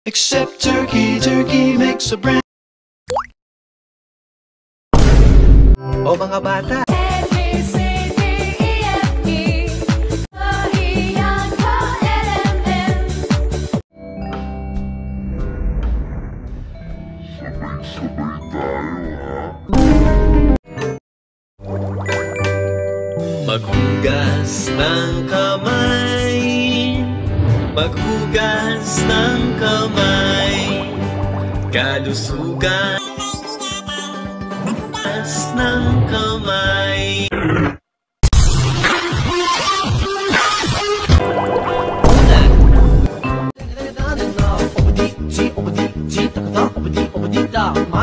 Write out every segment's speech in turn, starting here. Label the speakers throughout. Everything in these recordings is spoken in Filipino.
Speaker 1: Except turkey, turkey makes a brand.
Speaker 2: O mga bata,
Speaker 3: sabay tayo ha.
Speaker 2: maghugas ng kamay, maghugas ng kamay, kalusugan ng kamay.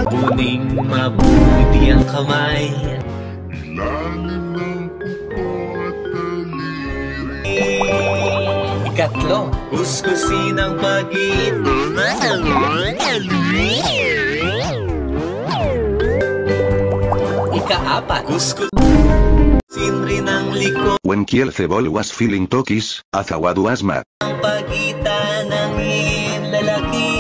Speaker 2: Buning mabuti ang kamay,
Speaker 3: Ilalim ng kuko at daliri.
Speaker 2: ikatlo, kuskusin ang pagitan. Ikaapat, kuskusin rin ang likod.
Speaker 4: When Kielcebol was feeling talkies, Azawad was mad.
Speaker 2: Ang pagitan ng lalaki.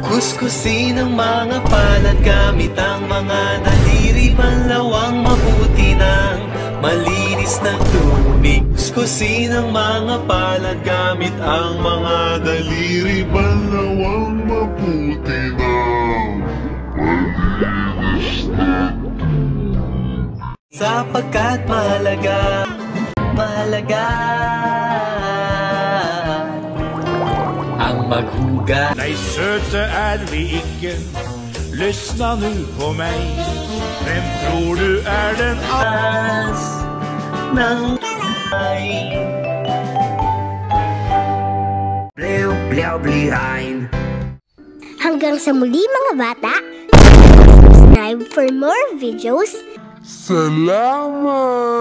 Speaker 2: Kuskusin ang mga palad gamit ang mga daliri, panlawang mabuti ng malinis ng tubig. Kuskusin ang mga palad gamit ang mga daliri,
Speaker 3: Panlawang mabuti ng malinis na
Speaker 2: sapagkat mahalaga, mahalaga ang maghugas.
Speaker 5: Nej söte är vi icke, lyssna nu på mig. Vem tror du är den
Speaker 2: Ng ay behind.
Speaker 6: Hanggang sa muli mga bata, subscribe for more videos.
Speaker 3: Salamat!